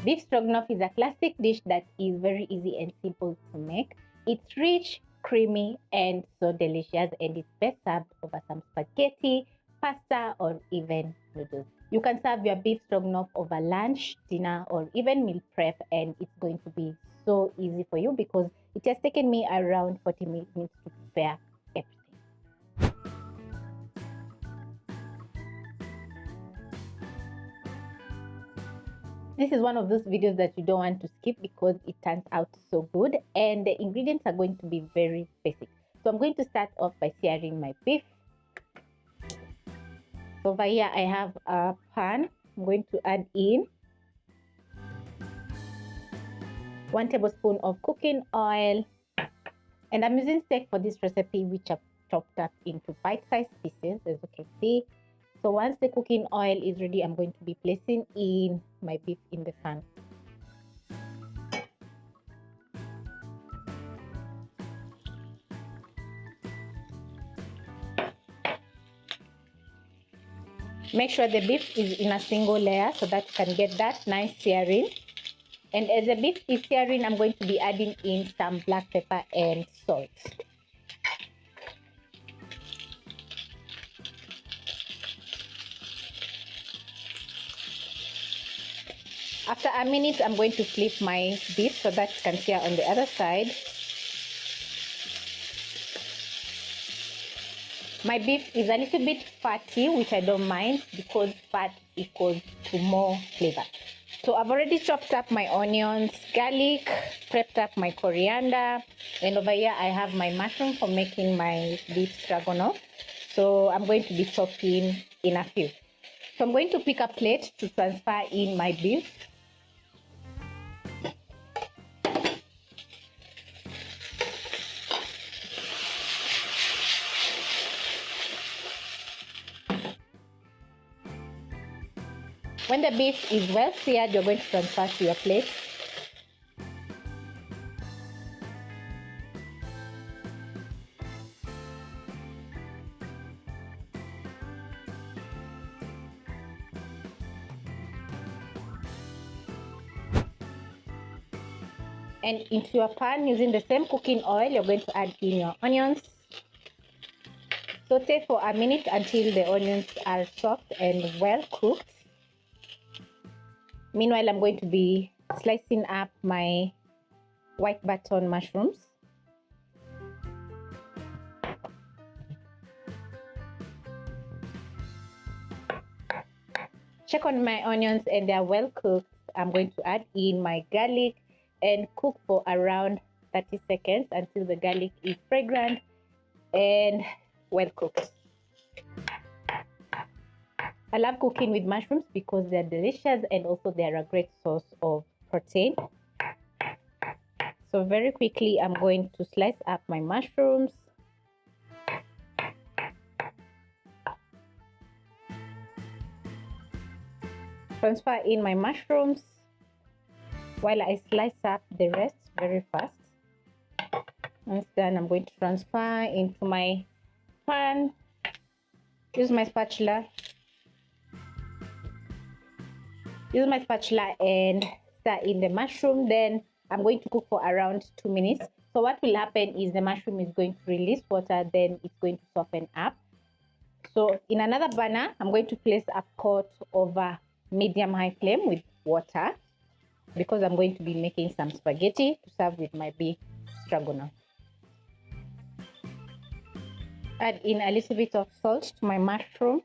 Beef stroganoff is a classic dish that is very easy and simple to make. It's rich, creamy, and so delicious, and it's best served over some spaghetti, pasta, or even noodles. You can serve your beef stroganoff over lunch, dinner, or even meal prep, and it's going to be so easy for you because it has taken me around 40 minutes to prepare everything. This is one of those videos that you don't want to skip because it turns out so good, and the ingredients are going to be very basic. So I'm going to start off by searing my beef. So over here I have a pan. I'm going to add in 1 tablespoon of cooking oil, and I'm using steak for this recipe, which I've chopped up into bite-sized pieces, as you can see. So once the cooking oil is ready, I'm going to be placing in my beef in the pan. Make sure the beef is in a single layer so that you can get that nice searing. And as the beef is searing, I'm going to be adding in some black pepper and salt. After a minute, I'm going to flip my beef so that you can sear on the other side. My beef is a little bit fatty, which I don't mind because fat equals to more flavor. So I've already chopped up my onions, garlic, prepped up my coriander, and over here I have my mushroom for making my beef stroganoff. So I'm going to be chopping in a few. So I'm going to pick a plate to transfer in my beef. When the beef is well seared, you're going to transfer to your plate. And into your pan, using the same cooking oil, you're going to add in your onions. Saute for a minute until the onions are soft and well cooked. Meanwhile, I'm going to be slicing up my white button mushrooms. Check on my onions and they are well cooked. I'm going to add in my garlic and cook for around 30 seconds until the garlic is fragrant and well cooked. I love cooking with mushrooms because they're delicious and also they're a great source of protein. So very quickly, I'm going to slice up my mushrooms. Transfer in my mushrooms while I slice up the rest very fast. Once done, I'm going to transfer into my pan. Use my spatula. Use my spatula and stir in the mushroom. Then I'm going to cook for around 2 minutes. So what will happen is the mushroom is going to release water, then it's going to soften up. So in another burner, I'm going to place a pot over medium-high flame with water because I'm going to be making some spaghetti to serve with my beef stroganoff. Add in a little bit of salt to my mushroom.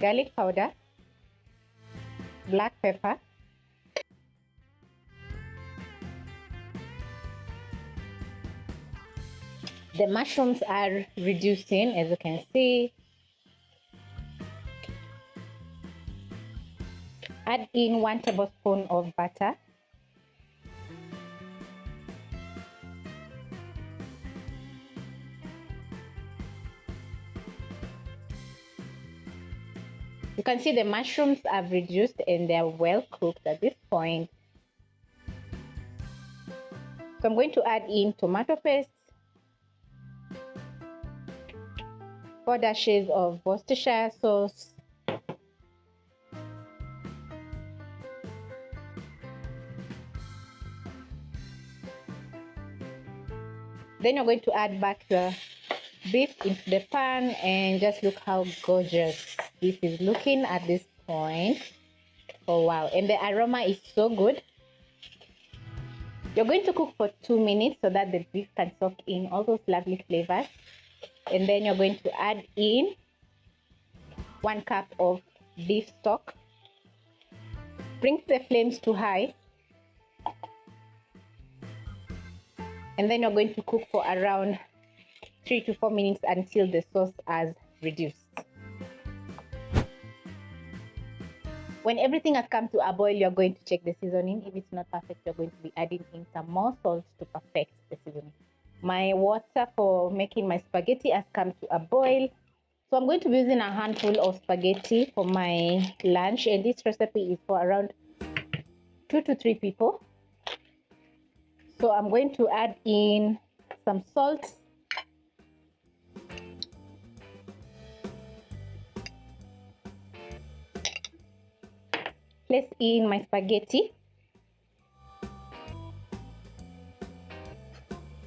Garlic powder, black pepper, the mushrooms are reducing, as you can see. Add in 1 tablespoon of butter. You can see the mushrooms have reduced and they are well cooked at this point. So I'm going to add in tomato paste, 4 dashes of Worcestershire sauce, Then you're going to add back the beef into the pan, and just look how gorgeous this is looking at this point. Oh wow, and the aroma is so good. You're going to cook for 2 minutes so that the beef can soak in all those lovely flavors. And then you're going to add in 1 cup of beef stock. Bring the flames to high, and then you're going to cook for around 3 to 4 minutes until the sauce has reduced. When everything has come to a boil, you're going to check the seasoning. If it's not perfect, you're going to be adding in some more salt to perfect the seasoning. My water for making my spaghetti has come to a boil. So I'm going to be using a handful of spaghetti for my lunch, and this recipe is for around 2 to 3 people. So I'm going to add in some salt, place in my spaghetti.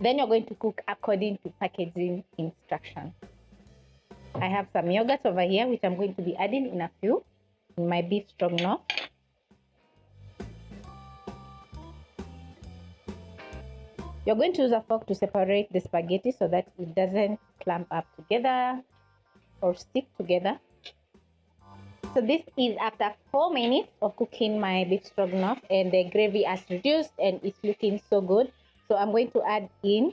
Then you're going to cook according to packaging instructions. I have some yogurt over here, which I'm going to be adding in a few in my beef stroganoff. You're going to use a fork to separate the spaghetti so that it doesn't clump up together or stick together. So this is after 4 minutes of cooking my beef stroganoff, and the gravy has reduced and it's looking so good. So I'm going to add in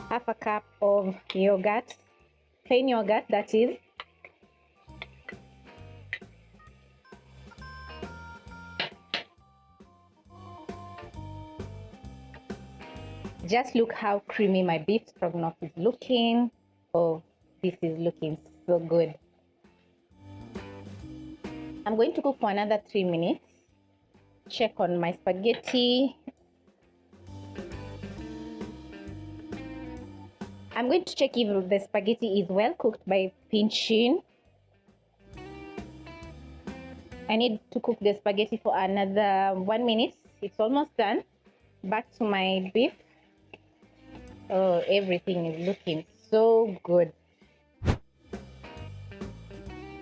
half a cup of yogurt, plain yogurt that is. Just look how creamy my beef stroganoff is looking. Oh, this is looking so good. I'm going to cook for another 3 minutes. Check on my spaghetti. I'm going to check if the spaghetti is well cooked by pinching. I need to cook the spaghetti for another 1 minute. It's almost done. Back to my beef. Oh, everything is looking so good. So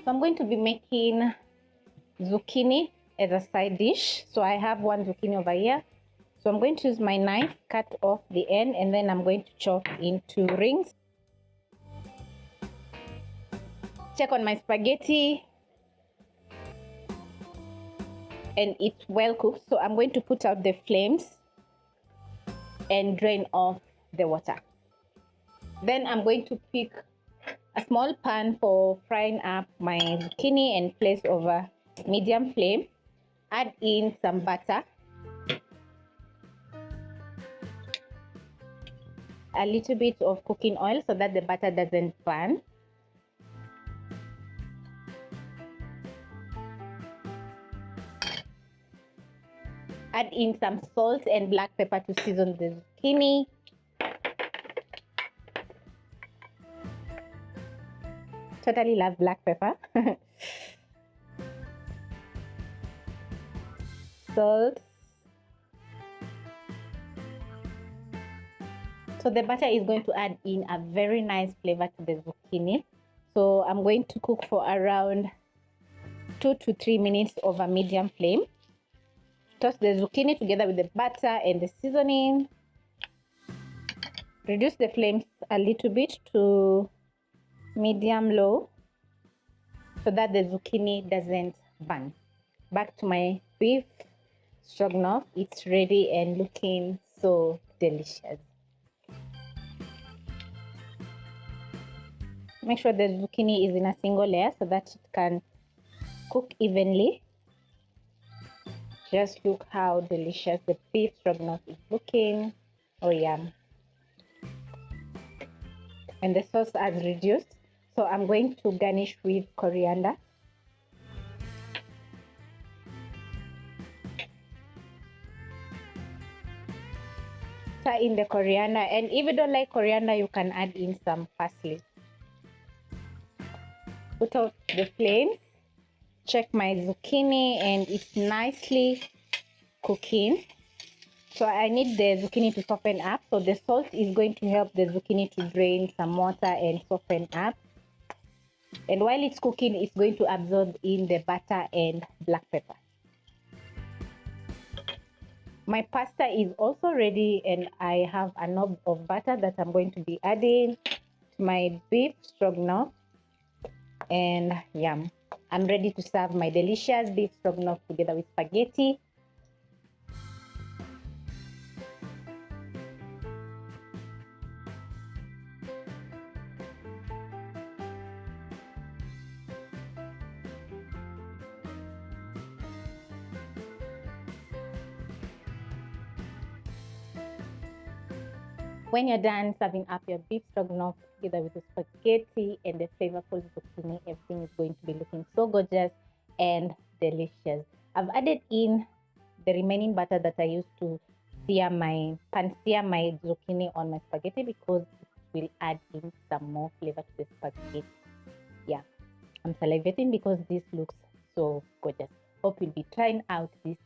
I'm going to be making zucchini as a side dish. So I have 1 zucchini over here. So I'm going to use my knife, cut off the end, and then I'm going to chop into rings. Check on my spaghetti, and it's well cooked. So I'm going to put out the flames and drain off the water. Then I'm going to pick a small pan for frying up my zucchini and place over medium flame. Add in some butter, a little bit of cooking oil so that the butter doesn't burn. Add in some salt and black pepper to season the zucchini. Totally love black pepper. Salt. So the butter is going to add in a very nice flavor to the zucchini. So I'm going to cook for around 2 to 3 minutes over medium flame. Toss the zucchini together with the butter and the seasoning. Reduce the flames a little bit to medium low so that the zucchini doesn't burn. Back to my beef stroganoff. It's ready and looking so delicious. Make sure the zucchini is in a single layer so that it can cook evenly. Just look how delicious the beef stroganoff is looking. Oh yum. And the sauce has reduced, so I'm going to garnish with coriander. Stir in the coriander, and if you don't like coriander, you can add in some parsley. Put out the flames. Check my zucchini, and it's nicely cooking. So I need the zucchini to soften up. So the salt is going to help the zucchini to drain some water and soften up. And while it's cooking, it's going to absorb in the butter and black pepper. My pasta is also ready, and I have a knob of butter that I'm going to be adding to my beef stroganoff. And yum, I'm ready to serve my delicious beef stroganoff together with spaghetti. When you're done serving up your beef stroganoff together with the spaghetti and the flavorful zucchini, everything is going to be looking so gorgeous and delicious. I've added in the remaining butter that I used to sear my zucchini on my spaghetti because it will add in some more flavor to the spaghetti. Yeah, I'm salivating because this looks so gorgeous. Hope you'll be trying out this